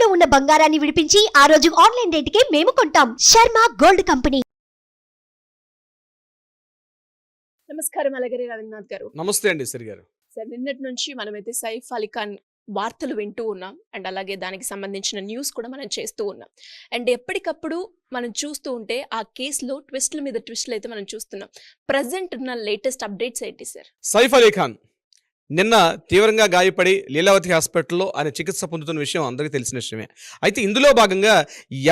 తాకట్టులో ఉన్న బంగారాన్ని విడిపించి ఆ రోజు ఆన్లైన్ రేటుకే మేము కొంటాం. Sharma gold company. నమస్కారం అలగిరి రవీంద్రనాథ్ గారు. నమస్తే అండి సిరి గారు. సార్, నిన్నటి నుంచి మనమైతే సైఫ్ అలీ ఖాన్ వార్తలు వింటూ ఉన్నాం అండ్ అలాగే దానికి సంబంధించిన న్యూస్ కూడా మనం చేస్తూ ఉన్నాం. అండ్ ఎప్పటికప్పుడు మనం చూస్తూ ఉంటే ఆ కేసులో ట్విస్ట్ల మీద ట్విస్ట్లు అయితే మనం చూస్తున్నాం. ప్రజెంట్ ఉన్న లేటెస్ట్ అప్డేట్స్ ఏంటి సార్? సైఫ్ అలీ ఖాన్ నిన్న తీవ్రంగా గాయపడి లీలావతి హాస్పిటల్లో ఆయన చికిత్స పొందుతున్న విషయం అందరికీ తెలిసిన విషయమే. అయితే ఇందులో భాగంగా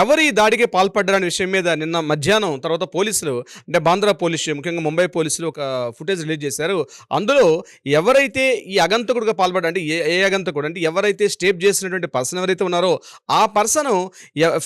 ఎవరి దాడికి పాల్పడ్డారనే విషయం మీద నిన్న మధ్యాహ్నం తర్వాత పోలీసులు, అంటే బాంద్రా పోలీసు, ముఖ్యంగా ముంబై పోలీసులు ఒక ఫుటేజ్ రిలీజ్ చేశారు. అందులో ఎవరైతే ఈ అగంతకుడుగా పాల్పడ్డా, అంటే ఏ అగంతకుడు అంటే ఎవరైతే స్టేప్ చేసినటువంటి పర్సన్ ఎవరైతే ఉన్నారో ఆ పర్సన్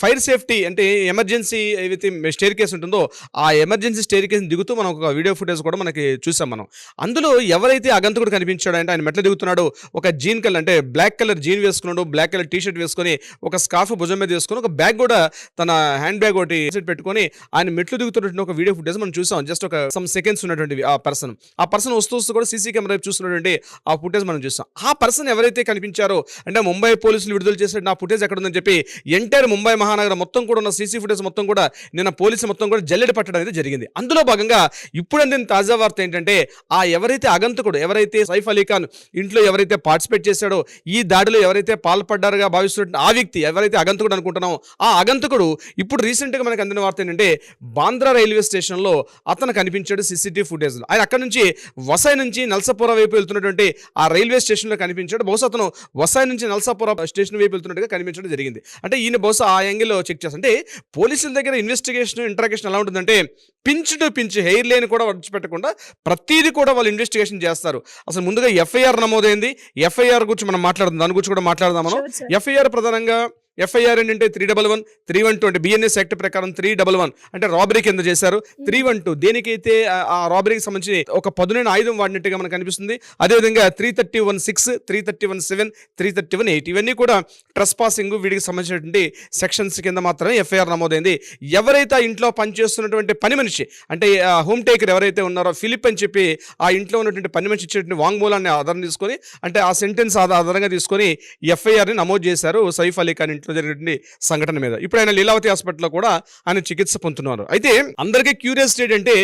ఫైర్ సేఫ్టీ, అంటే ఎమర్జెన్సీ ఏదైతే స్టేర్ కేసు ఉంటుందో ఆ ఎమర్జెన్సీ స్టేర్ కేసుని దిగుతూ మనం ఒక వీడియో ఫుటేజ్ కూడా మనకి చూసాం మనం. అందులో ఎవరైతే అగంతకుడు కనిపించాడో అంటే ఆయన మెట్ల దిగుతున్నాడు, ఒక జీన్ కలర్ అంటే బ్లాక్ కలర్ జీన్ వేసుకున్నాడు, బ్లాక్ కలర్ టీ షర్ట్ వేసుకొని ఒక స్కార్ఫ్ భుజం మీద వేసుకొని ఒక బ్యాగ్ కూడా తన హ్యాండ్ బ్యాగ్ ఒకటి పెట్టుకొని ఆయన మెట్లు దిగుతున్నటువంటి ఒక వీడియో ఫుటేజ్ మనం చూసాం. జస్ట్ ఒక సమ్ సెకండ్స్ ఉన్నటువంటి ఆ పర్సన్ వస్తూ కూడా సీసీ కెమెరా చూస్తున్నటువంటి ఆ ఫుటేజ్ మనం చూసాం. ఆ పర్సన్ ఎవరైతే కనిపించారో అంటే ముంబై పోలీసులు విడుదల చేసిన ఆ ఫుటేజ్ ఎక్కడ ఉందని చెప్పి ఎంటైర్ ముంబై మహానగరం మొత్తం కూడా ఉన్న సీసీ ఫుటేజ్ మొత్తం కూడా నిన్న పోలీసులు మొత్తం కూడా జల్లెడ పట్టడం అనేది జరిగింది. అందులో భాగంగా ఇప్పుడు అందిన తాజా వార్త ఏంటంటే ఆ ఎవరైతే అగంతకుడు, ఎవరైతే సైఫ్ అలీ ఖాన్ ఇంట్లో ఎవరైతే పార్టిసిపేట్ చేశాడో, ఈ దాడిలో ఎవరైతే పాల్పడ్డారుగా భావిస్తున్న ఆ వ్యక్తి ఎవరైతే అగంతకుడు అనుకుంటున్నామో ఆ అగంతకుడు ఇప్పుడు రీసెంట్గా మనకు అందిన వార్త ఏంటంటే బాంద్రా రైల్వే స్టేషన్లో అతను కనిపించాడు సీసీటీవీ ఫుటేజ్లో. ఆయన అక్కడ నుంచి వసాయ్ నుంచి నల్సాపుర వైపు వెళ్తున్నటువంటి ఆ రైల్వే స్టేషన్లో కనిపించాడు. బహుశా అతను వసాయ్ నుంచి నల్సాపుర స్టేషన్ వైపు వెళ్తున్నట్టుగా కనిపించడం జరిగింది. అంటే ఈయన బహుశా ఆ యాంగిల్లో చెక్ చేస్తాం. అంటే పోలీసుల దగ్గర ఇన్వెస్టిగేషన్ ఇంట్రాగేషన్ ఎలా ఉంటుందంటే pinch to pinch, hair line కూడా విడిచిపెట్టకుండా ప్రతిదీ కూడా వాళ్ళు ఇన్వెస్టిగేషన్ చేస్తారు. అసలు ముందుగా ఎఫ్ఐఆర్ నమోదైంది. ఎఫ్ఐఆర్ గురించి మనం మాట్లాడదాం, దాని గురించి కూడా మాట్లాడదాం మనం. ఎఫ్ఐఆర్ ప్రధానంగా ఎఫ్ఐఆర్ ఏంటంటే 311, 312 అంటే బిఎన్ఎస్ యాక్ట్ ప్రకారం 311 అంటే రాబరీ కింద చేశారు. 312 దేనికైతే ఆ రాబరీకి సంబంధించి ఒక పదునైన ఆయుధం వాడినట్టుగా మనకు కనిపిస్తుంది. అదేవిధంగా 331(6), 331(7), 331(8) ఇవన్నీ కూడా ట్రెస్పాసింగ్ వీటికి సంబంధించినటువంటి సెక్షన్స్ కింద మాత్రమే ఎఫ్ఐఆర్ నమోదైంది. ఎవరైతే ఆ ఇంట్లో పనిచేస్తున్నటువంటి పని మనిషి అంటే హోమ్ టేకర్ ఎవరైతే ఉన్నారో ఫిలిప్ అని చెప్పి ఆ ఇంట్లో ఉన్నటువంటి పని మనిషి ఇచ్చేటువంటి వాంగ్మూలాన్ని ఆధారం తీసుకొని, అంటే ఆ సెంటెన్స్ ఆధారంగా తీసుకొని ఎఫ్ఐఆర్ని నమోదు చేశారు సైఫ్ అలీ ఖాన్ జరిగినటువంటి సంఘటన మీద. ఇప్పుడు ఆయన లీలావతి హాస్పిటల్లో కూడా ఆయన చికిత్స పొందుతున్నారు. అయితే అందరికీ క్యూరియాసిటీ ఏంటంటే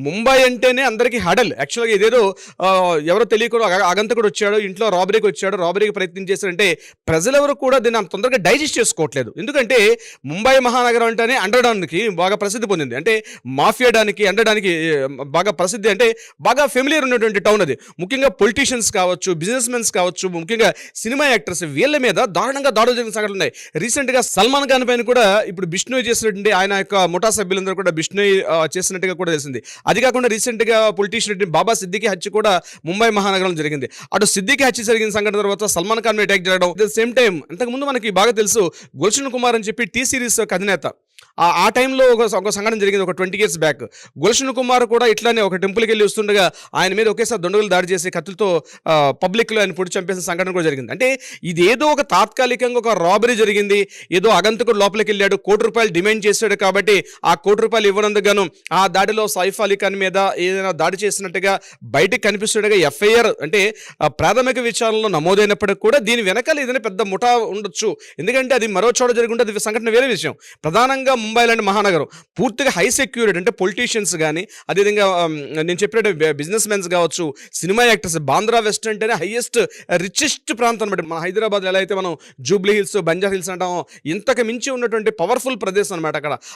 ముంబై అంటేనే అందరికీ హడల్. యాక్చువల్గా ఇదేదో ఎవరో తెలియకుండా అగంతకుడు వచ్చాడు, ఇంట్లో రాబరీకి వచ్చాడు, రాబరీకి ప్రయత్నం చేశారంటే ప్రజలెవరు కూడా దీన్ని అంత తొందరగా డైజెస్ట్ చేసుకోవట్లేదు. ఎందుకంటే ముంబై మహానగరం అంటేనే అండడానికి బాగా ప్రసిద్ధి పొందింది. అంటే మాఫియాడానికి అండడానికి బాగా ప్రసిద్ధి, అంటే బాగా ఫెమిలియర్ ఉన్నటువంటి టౌన్ అది. ముఖ్యంగా పొలిటీషియన్స్ కావచ్చు, బిజినెస్ మెన్స్ కావచ్చు, ముఖ్యంగా సినిమా యాక్టర్స్ వీళ్ళ మీద దారుణంగా దాడులు జరిగిన సంఘటనలు ఉన్నాయి. రీసెంట్ గా సల్మాన్ ఖాన్ పైన కూడా ఇప్పుడు బిష్ణోయ్ చేసినటువంటి ఆయన యొక్క ముఠా సభ్యులందరూ కూడా బిష్ణోయ్ చేసినట్టుగా కూడా తెలిసింది. అది కాకుండా రీసెంట్ గా పొలిటీషియన్ బాబా సిద్దికి హత్య కూడా ముంబై మహానగరంలో జరిగింది. అటు సిద్దికి హత్య జరిగిన సంఘటన తర్వాత సల్మాన్ ఖాన్ అటాక్ జరగడం. అట్ ద సేమ్ టైం అంతకుముందు మనకి బాగా తెలుసు గుల్షన్ కుమార్ అని చెప్పి టీ సిరీస్ అధినేత, ఆ టైంలో ఒక సంఘటన జరిగింది ఒక 20 years బ్యాక్. గుల్షన్ కుమార్ కూడా ఇట్లానే ఒక టెంపుల్కి వెళ్ళి వస్తుండగా ఆయన మీద ఒకేసారి దొండగులు దాడి చేసి కత్తులతో పబ్లిక్లో ఆయన పొడి చంపేసిన సంఘటన కూడా జరిగింది. అంటే ఇది ఏదో ఒక తాత్కాలికంగా ఒక రాబరీ జరిగింది, ఏదో అగంతకుడు లోపలికి వెళ్ళాడు, ₹1 డిమాండ్ చేశాడు కాబట్టి ఆ ₹1 ఇవ్వనందుకు గాను ఆ దాడిలో సైఫ్ అలీ ఖాన్ మీద ఏదైనా దాడి చేసినట్టుగా బయటకు కనిపిస్తుండగా ఎఫ్ఐఆర్ అంటే ప్రాథమిక విచారణలో నమోదైనప్పటికీ కూడా దీని వెనకాల ఏదైనా పెద్ద ముఠా ఉండొచ్చు. ఎందుకంటే అది మరో చోట జరుగుంటే అది సంఘటన వేరే విషయం. ప్రధానంగా ముంబై లాంటి మహానగరం పూర్తిగా హై సెక్యూరిటీ, అంటే పొలిటీషియన్స్ కానీ అదేవిధంగా నేను చెప్పినట్టు బిజినెస్ మెన్స్ కావచ్చు, సినిమా యాక్టర్స్. బాంద్రా వెస్ట్ అంటేనే హైయెస్ట్ రిచెస్ట్ ప్రాంతం అనమాట. మన హైదరాబాద్ ఎలా అయితే మనం జూబ్లీ హిల్స్, బంజారా హిల్స్ అంటామో ఇంతకు మించి ఉన్నటువంటి పవర్ఫుల్ ప్రదేశం అనమాట.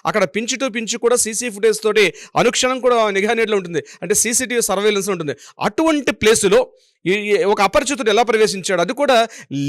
అక్కడ పించు టు పించు కూడా సీసీ ఫుటేజ్ తోటి అనుక్షణం కూడా నిఘా నీడలో ఉంటుంది, అంటే సీసీటీవీ సర్వేలెన్స్ ఉంటుంది. అటువంటి ప్లేసులో ఒక అపరిచితుడు ఎలా ప్రవేశించాడు, అది కూడా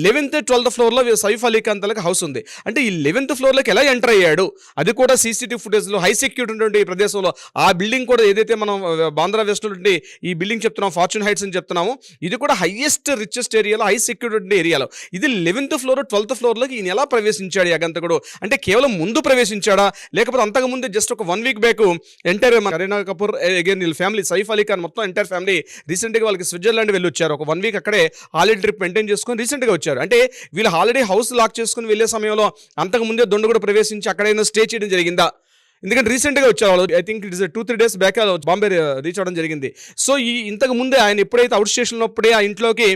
11th, 12th ఫ్లోర్లో సైఫ్ అలీ ఖాన్ తలకు హౌస్ ఉంది. అంటే ఈ 11th ఫ్లోర్లోకి ఎలా ఎంటర్ అయ్యాడు, అది కూడా సీసీటీవీ ఫుటేజ్లో హై సెక్యూరిటీ ఉన్నటువంటి ప్రదేశంలో. ఆ బిల్డింగ్ కూడా ఏదైతే మనం బాంద్రా వెస్ట్ నుండి ఈ బిల్డింగ్ చెప్తున్నాం, ఫార్చ్యూన్ హైట్స్ అని చెప్తున్నాము, ఇది కూడా హైయెస్ట్ రిచెస్ట్ ఏరియాలో, హై సెక్యూరిటీ ఏరియాలో. ఇది 11th ఫ్లోర్, 12th ఫ్లోర్లోకి ఈయన ఎలా ప్రవేశించాడు ఈ అగంతకుడు? అంటే కేవలం ముందు ప్రవేశించాడా, లేకపోతే అంతకుముందు జస్ట్ ఒక 1 week back entire Kareena Kapoor again వీళ్ళ ఫ్యామిలీ, సైఫ్ అలీ ఖాన్ మొత్తం ఎంటైర్ ఫ్యామిలీ రీసెంట్గా వాళ్ళకి స్విట్జర్లాండ్ వెళ్ళి వచ్చారు. ఒక 1 week అక్కడే హాలిడే ట్రిప్ మెయింటైన్ చేసుకొని రీసెంట్గా వచ్చారు. అంటే వీళ్ళు హాలిడే హౌస్ లాక్ చేసుకుని వెళ్ళే సమయంలో అంతకు ముందే దొండ కూడా ప్రవేశించి అక్కడైనా స్టే చేయడం జరిగిందా? ఎందుకంటే రీసెంట్గా వచ్చారు వాళ్ళు. I think it is 2-3 days back Bombay reach అవ్వడం జరిగింది. సో ఈ ఇంతకు ముందే ఆయన ఎప్పుడైతే అవుట్ స్టేషన్ ఉన్నప్పుడే ఆ ఇంట్లోకి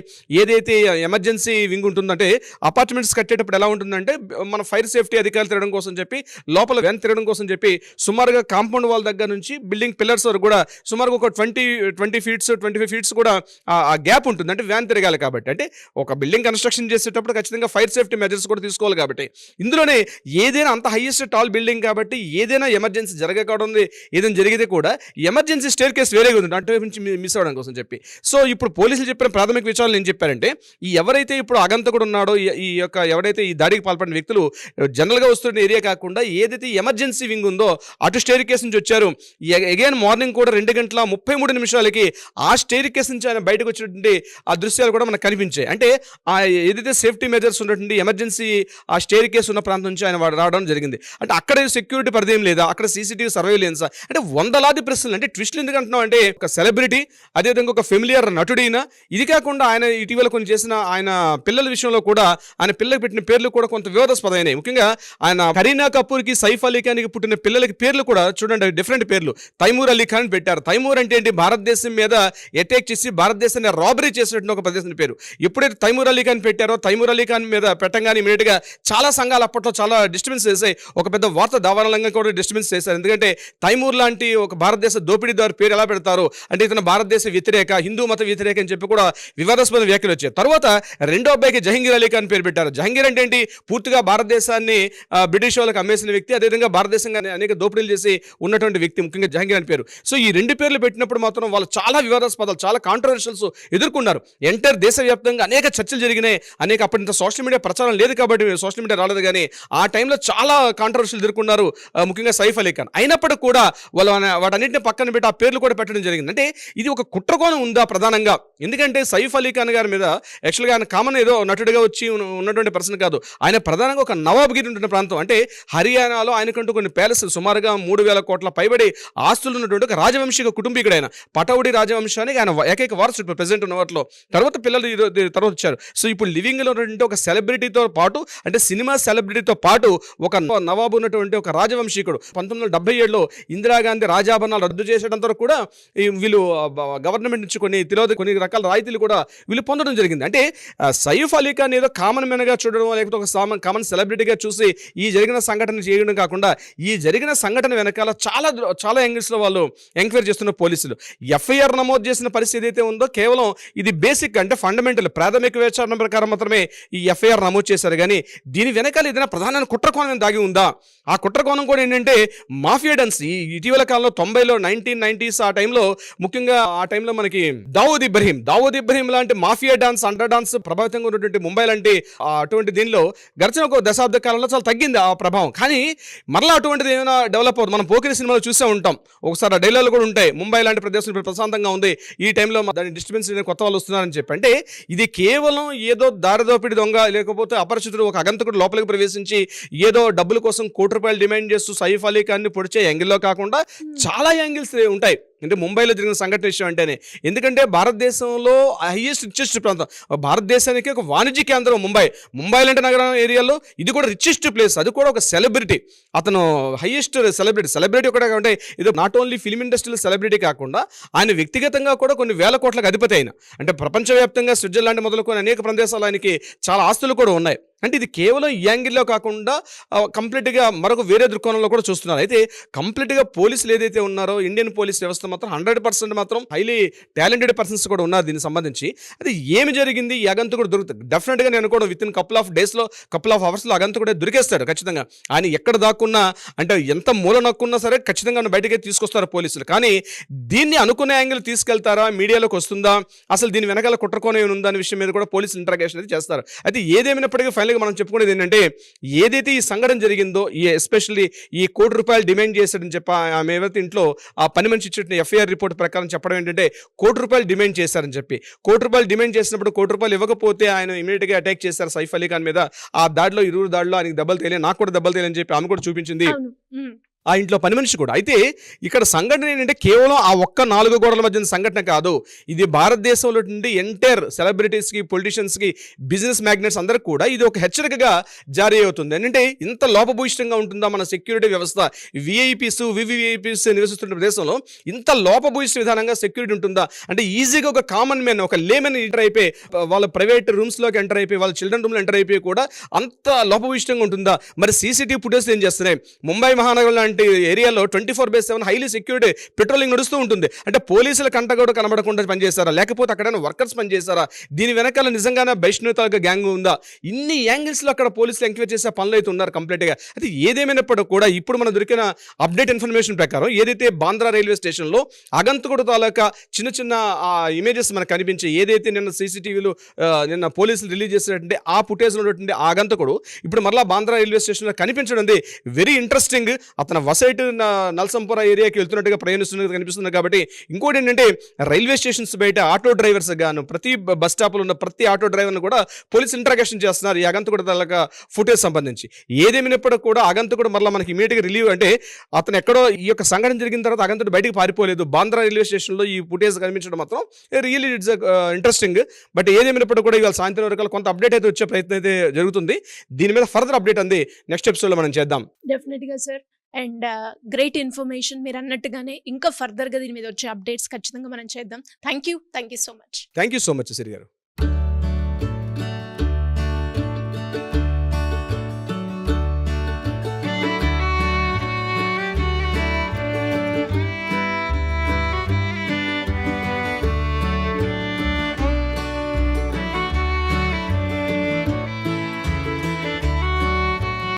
ఏదైతే ఎమర్జెన్సీ వింగ్ ఉంటుందంటే అపార్ట్మెంట్స్ కట్టేటప్పుడు ఎలా ఉంటుందంటే మన ఫైర్ సేఫ్టీ అధికారులు తిరగడం కోసం చెప్పి లోపల వ్యాన్ తిరగడం కోసం చెప్పి సుమారుగా కాంపౌండ్ వాల్ దగ్గర నుంచి బిల్డింగ్ పిల్లర్స్ వరకు కూడా సుమారుగా ఒక 20 ఫీట్స్ 25 ఫీట్స్ కూడా ఆ గ్యాప్ ఉంటుంది. అంటే వ్యాన్ తిరగాలి కాబట్టి, అంటే ఒక బిల్డింగ్ కన్స్ట్రక్షన్ చేసేటప్పుడు ఖచ్చితంగా ఫైర్ సేఫ్టీ మెజర్స్ కూడా తీసుకోవాలి కాబట్టి ఇందులోనే ఏదైనా అంత హైయెస్ట్ టాల్ బిల్డింగ్ కాబట్టి ఏదైనా ఎమర్జెన్సీ జరగకూడదు, ఏదైనా జరిగితే కూడా ఎమర్జెన్సీ స్టేర్ కేసు వేరేగా ఉంది అటువైపు నుంచి మిస్ అవ్వడం కోసం చెప్పి. సో ఇప్పుడు పోలీసులు చెప్పిన ప్రాథమిక విషయాలు ఏం చెప్పారంటే ఈ ఎవరైతే ఇప్పుడు అగంతకుడు ఉన్నాడో ఈ యొక్క ఎవరైతే ఈ దాడికి పాల్పడిన వ్యక్తులు జనరల్గా వస్తున్న ఏరియా కాకుండా ఏదైతే ఎమర్జెన్సీ వింగ్ ఉందో అటు స్టేర్ కేసు నుంచి వచ్చారు. అగైన్ మార్నింగ్ కూడా 2:33 ఆ స్టేర్ కేసు నుంచి ఆయన బయటకు వచ్చినటువంటి ఆ దృశ్యాలు కూడా మనకు కనిపించాయి. అంటే ఆ ఏదైతే సేఫ్టీ మెజర్స్ ఉన్నటువంటి ఎమర్జెన్సీ ఆ స్టేర్ కేసు ఉన్న ప్రాంతం నుంచి ఆయన రావడం జరిగింది. అంటే అక్కడ సెక్యూరిటీ పరిధి ఏం లేదా, అక్కడ సీసీటీవీ సర్వేలెన్స్, అంటే వందలాది ప్రశ్నలు. అంటే ట్విస్ట్లు ఎందుకు అంటున్నాం అంటే ఒక సెలబ్రిటీ, అదేవిధంగా ఒక ఫెమిలియర్ నటుడైనా, ఇది కాకుండా ఆయన ఇటీవల కొన్ని చేసిన ఆయన పిల్లల విషయంలో కూడా ఆయన పిల్లలకు పెట్టిన పేర్లు కూడా కొంత వివాదాస్పదమైనవి. ముఖ్యంగా ఆయన కరీనా కపూర్కి సైఫ్ అలీ ఖాన్కి పుట్టిన పిల్లలకి పేర్లు కూడా చూడండి డిఫరెంట్ పేర్లు. తైమూర్ అలీ ఖాన్ పెట్టారు. తైమూర్ అంటే ఏంటి, భారతదేశం మీద అటాక్ చేసి భారతదేశాన్ని రాబరీ చేసినట్టు ఒక ప్రదేశం పేరు. ఎప్పుడైతే తైమూర్ అలీ ఖాన్ పెట్టారో తైమూర్ అలీ ఖాన్ మీద పెట్టంగానే ఇమీడియట్గా చాలా సంఘాలు అప్పట్లో చాలా డిస్టర్బెన్స్ చేశాయి. ఒక పెద్ద వార్త దావానంగా కూడా డిస్టర్బెన్స్ చేశారు. ఎందుకంటే తైమూర్ లాంటి ఒక భారతదేశ దోపిడీదారు పేరు ఎలా పెడతారు అంటే ఇతను భారతదేశ వ్యతిరేక, హిందూ మత వ్యతిరేక అని చెప్పి కూడా వివాదాస్పద వ్యాఖ్యలు వచ్చాయి. తర్వాత రెండో అబ్బాయికి జహంగీర్ అలీ ఖాన్ పేరు పెట్టారు. జహంగీర్ అంటే ఏంటి, పూర్తిగా భారతదేశాన్ని బ్రిటిష్ వాళ్ళకి అమ్మేసిన వ్యక్తి, అదేవిధంగా భారతదేశంగా అనేక దోపిడీలు చేసి ఉన్నటువంటి వ్యక్తి, ముఖ్యంగా జహంగీర్ అని పేరు. సో ఈ రెండు పేర్లు పెట్టినప్పుడు మాత్రం వాళ్ళు చాలా వివాదాస్పదాలు, చాలా కాంట్రవర్షియల్స్ ఎదుర్కొన్నారు. ఎంటైర్ దేశవ్యాప్తంగా అనేక చర్చలు జరిగినాయి. అప్పుడు ఇంత సోషల్ మీడియా ప్రచారం లేదు కాబట్టి సోషల్ మీడియా రాలేదు, కానీ ఆ టైంలో చాలా కాంట్రవర్షియల్ ఎదుర్కొన్నారు ముఖ్యంగా సైఫ్ అలీ ఖాన్. అయినప్పటికీ కూడా వాళ్ళు వాటన్నింటిని పక్కన పెట్టి ఆ పేర్లు కూడా పెట్టడం జరిగింది. అంటే ఇది ఒక కుట్రకోణం ఉందా ప్రధానంగా, ఎందుకంటే సైఫ్ అలీ ఖాన్ గారి మీద యాక్చువల్గా ఆయన కామన్ ఏదో నటుడిగా వచ్చి ఉన్నటువంటి పర్సన్ కాదు. ఆయన ప్రధానంగా ఒక నవాబ్గిరి ఉంటున్న ప్రాంతం, అంటే హర్యానాలో ఆయనకంటూ కొన్ని ప్యాలెస్ సుమారుగా 3,000 కోట్ల పైబడి ఆస్తులు ఉన్నటువంటి ఒక రాజవంశిక కుటుంబీకుడు. ఆయన పటౌడి రాజవంశానికి ఆయన ఏకైక వారసుడు ప్రెసిడెంట్ ఉన్న వాటిలో. తర్వాత పిల్లలు తర్వాత వచ్చారు. సో ఇప్పుడు లివింగ్లో ఉన్నటువంటి ఒక సెలబ్రిటీతో పాటు, అంటే సినిమా సెలబ్రిటీతో పాటు ఒక నవాబు ఉన్నటువంటి ఒక రాజవంశీకుడు 1977లో ఇందిరాగాంధీ రాజాభరణాలు రద్దు చేసేటంత కూడా వీళ్ళు గవర్నమెంట్ నుంచి కొన్ని రకాల రాయితీలు కూడా వీళ్ళు పొందడం జరిగింది. అంటే సైఫ్ అలీ ఖాన్ ఏదో కామన్ మెన్గా చూడడం, లేకపోతే ఒక కామన్ సెలబ్రిటీగా చూసి ఈ జరిగిన సంఘటన చేయడం కాకుండా ఈ జరిగిన సంఘటన వెనకాల చాలా యాంగిల్స్లో వాళ్ళు ఎంక్వైరీ చేస్తున్న పోలీసులు ఎఫ్ఐఆర్ నమోదు చేసిన పరిస్థితి ఏదైతే ఉందో కేవలం ఇది బేసిక్, అంటే ఫండమెంటల్ ప్రాథమిక విచారణ ప్రకారం మాత్రమే ఈ ఎఫ్ఐఆర్ నమోదు చేశారు. కానీ దీని వెనకాల ఏదైనా ప్రధాన కుట్రకోణం దాగి ఉందా? ఆ కుట్రకోణం కూడా ఏంటంటే మాఫియా డాన్స్. ఈ ఇటీవల కాలంలో 90లో 1990s ఆ టైంలో, ముఖ్యంగా ఆ టైంలో మనకి దావూద్ ఇబ్రహీం లాంటి మాఫియా డాన్స్, అండర్ డాన్స్ ప్రభావితంగా ఉన్నటువంటి ముంబై లాంటి అటువంటి దీనిలో గడిచిన ఒక దశాబ్ద కాలంలో చాలా తగ్గింది ఆ ప్రభావం. కానీ మరలా అటువంటిది ఏమైనా డెవలప్ అవుతుంది. మనం పోకిరి సినిమాలో చూసే ఉంటాం, ఒకసారి ఆ డైలాగులు కూడా ఉంటాయి, ముంబై లాంటి ప్రదేశం ఇప్పుడు ప్రశాంతంగా ఉంది, ఈ టైంలో దాని డిస్టర్బెన్స్ కొత్త వాళ్ళు వస్తున్నారని చెప్పి. అంటే ఇది కేవలం ఏదో దారిదోపిడి దొంగ, లేకపోతే అపరిచితుడు ఒక అగంతకుడు లోపలికి ప్రవేశించి ఏదో డబ్బుల కోసం ₹1,00,00,000 డిమాండ్ చేస్తూ సైఫ్ అలీ ఖాన్ని పొడిచే యాంగిల్లో కాకుండా చాలా యాంగిల్స్ ఉంటాయి. అంటే ముంబైలో జరిగిన సంఘటన విషయం అంటేనే, ఎందుకంటే భారతదేశంలో హైయెస్ట్ రిచెస్ట్ ప్రాంతం, భారతదేశానికి ఒక వాణిజ్య కేంద్రం ముంబై లాంటి నగరం ఏరియాలో ఇది కూడా రిచెస్ట్ ప్లేస్. అది కూడా ఒక సెలబ్రిటీ, అతను హైయెస్ట్ సెలబ్రిటీ కూడా. అంటే ఇది నాట్ ఓన్లీ ఫిల్మ్ ఇండస్ట్రీలో సెలబ్రిటీ కాకుండా ఆయన వ్యక్తిగతంగా కూడా కొన్ని వేల కోట్లకు అధిపతి అయిన, అంటే ప్రపంచవ్యాప్తంగా స్విట్జర్లాండ్ మొదలుకొని అనేక ప్రదేశాలు ఆయనకి చాలా ఆస్తులు కూడా ఉన్నాయి. అంటే ఇది కేవలం ఈ యాంగిల్లో కాకుండా కంప్లీట్గా మరొక వేరే దృక్కోణంలో కూడా చూస్తున్నారు. అయితే కంప్లీట్గా పోలీసులు ఏదైతే ఉన్నారో ఇండియన్ పోలీస్ వ్యవస్థ మాత్రం 100% మాత్రం హైలీ టాలెంటెడ్ పర్సన్స్ కూడా ఉన్నారు దీనికి సంబంధించి. అది ఏమి జరిగింది, ఈ అగంతకుడు దొరుకుతుంది డెఫినెట్గా. నేను కూడా విత్ ఇన్ కపుల్ ఆఫ్ డేస్లో కపుల్ ఆఫ్ అవర్స్లో అగంతకుడే దొరికేస్తాడు ఖచ్చితంగా. ఆయన ఎక్కడ దాక్కున్నా, అంటే ఎంత మూల నొక్కున్నా సరే ఖచ్చితంగా బయటకే తీసుకొస్తారు పోలీసులు. కానీ దీన్ని అనుకునే యాంగిల్ తీసుకెళ్తారా, మీడియాలోకి వస్తుందా, అసలు దీని వెనకాల కుట్రకోణం ఏమి ఉందా అనే విషయం మీద కూడా పోలీసులు ఇంటరాగేషన్ అయితే చేస్తారు. అయితే ఏదేమైనప్పటికీ మనం చెప్పుకునేది ఏంటంటే, ఏదైతే ఈ సంఘటన జరిగిందో, ఎస్పెషల్లీ ఈ ₹1,00,00,000 డిమాండ్ చేశాడని చెప్పి ఆమె ఏవైతే ఇంట్లో ఆ పని మనిషి ఇచ్చిన ఎఫ్ఐఆర్ రిపోర్ట్ ప్రకారం చెప్పడం ఏంటంటే ₹1,00,00,000 డిమాండ్ చేశారని చెప్పి. ₹1,00,00,000 డిమాండ్ చేసినప్పుడు ₹1,00,00,000 ఇవ్వకపోతే ఆయన ఇమీడియట్గా అటాక్ చేశారు సైఫ్ అలీ ఖాన్ మీద. ఆ దాడిలో ఇరువురు దాడిలో ఆయనకి దెబ్బలు తేలి, నాకు కూడా దెబ్బలు తేలని చెప్పి ఆమె కూడా చూపించింది. ఆ ఇంట్లో పని మనిషి కూడా. అయితే ఇక్కడ సంఘటన ఏంటంటే కేవలం ఆ ఒక్క 4 గోడల మధ్య సంఘటన కాదు, ఇది భారతదేశంలో నుండి ఎంటైర్ సెలబ్రిటీస్కి, పొలిటీషియన్స్కి, బిజినెస్ మ్యాగ్నెట్స్ అందరికి కూడా ఇది ఒక హెచ్చరికగా జారీ అవుతుంది. ఏంటంటే ఇంత లోపభూయిష్టంగా ఉంటుందా మన సెక్యూరిటీ వ్యవస్థ, విఐపీస్ వివిఐపీస్ నివసిస్తున్న ప్రదేశంలో ఇంత లోపభూయిష్ట విధానంగా సెక్యూరిటీ ఉంటుందా అంటే ఈజీగా ఒక కామన్ మ్యాన్, ఒక లేమన్ ఎంటర్ అయిపోయి వాళ్ళ ప్రైవేట్ రూమ్స్లోకి ఎంటర్ అయిపోయి, వాళ్ళ చిల్డ్రన్ రూమ్లో ఎంటర్ అయిపోయి కూడా అంత లోపభూయిష్టంగా ఉంటుందా? మరి సీసీటీవీ ఫుటేజ్ ఏం చేస్తున్నాయి? ముంబై మహానగరం లాంటి ఏరియాలో 24/7 హైలీ సెక్యూరిటీ పెట్రోలింగ్ నడుస్తూ ఉంటుంది. అంటే పోలీసుల కంట కూడా కనబడకుండా పనిచేస్తారా, లేకపోతే అక్కడైనా వర్కర్స్ పనిచేస్తారా, దీని వెనకాల నిజంగానే వైష్ణవితాల గ్యాంగ్ ఉందా? ఇన్ని యాంగిల్స్లో అక్కడ పోలీసులు ఎంక్వైరీ చేసే పనులు అయితే ఉన్నారు కంప్లీట్గా. అయితే ఏదేమైనప్పటికీ కూడా ఇప్పుడు మనం దొరికిన అప్డేట్ ఇన్ఫర్మేషన్ ప్రకారం ఏదైతే బాంద్రా రైల్వే స్టేషన్లో అగంతకుడు తాలూకా చిన్న చిన్న ఇమేజెస్ మనకు కనిపించి, ఏదైతే నిన్న సీసీటీవీలో నిన్న పోలీసులు రిలీజ్ చేసినటువంటి ఆ ఫుటేజ్లో ఉన్నటువంటి ఆ అగంతకుడు ఇప్పుడు మరలా బాంద్రా రైల్వే స్టేషన్లో కనిపించడం వెరీ ఇంట్రెస్టింగ్. అతను వసైట్ నల్సంపుర ఏరియాకి వెళ్తున్నట్టుగా ప్రయాణిస్తున్నట్టు కనిపిస్తుంది. కాబట్టి ఇంకోటి ఏంటంటే రైల్వే స్టేషన్స్ బయట ఆటో డ్రైవర్స్ గాను ప్రతి బస్ స్టాప్లో ఉన్న ప్రతి ఆటో డ్రైవర్ను కూడా పోలీసు ఇంట్రాగేషన్ చేస్తున్నారు ఈ అగంతకుడు తాలూకా ఫుటేజ్ సంబంధించి. ఏదేమైనప్పటికీ కూడా అగంతకుడు మరలా మనకి ఇమీడియట్గా రిలీవ్ అంటే అతను ఎక్కడో ఈ యొక్క సంఘటన జరిగిన తర్వాత అగంతకుడు బయటికి పారిపోలేదు. బాంద్రా రైల్వే స్టేషన్లో ఈ ఫుటేజ్ కనిపించడం మాత్రం రియల్లీ ఇట్స్ ఇంట్రెస్టింగ్. బట్ ఏదేమైనప్పటికీ కూడా ఇవాళ సాయంత్రం వరకు కొంత అప్డేట్ అయితే వచ్చే ప్రయత్నం అయితే జరుగుతుంది. దీని మీద ఫర్దర్ అప్డేట్ అంది నెక్స్ట్ ఎపిసోడ్లో మనం చేద్దాం. డెఫినెట్గా సార్. అండ్ గ్రేట్ ఇన్ఫర్మేషన్ మీరు అన్నట్టుగానే ఇంకా ఫర్దర్గా దీని మీద వచ్చే అప్డేట్స్ ఖచ్చితంగా మనం చేద్దాం. Thank you so much. Thank you so much Siri గారు.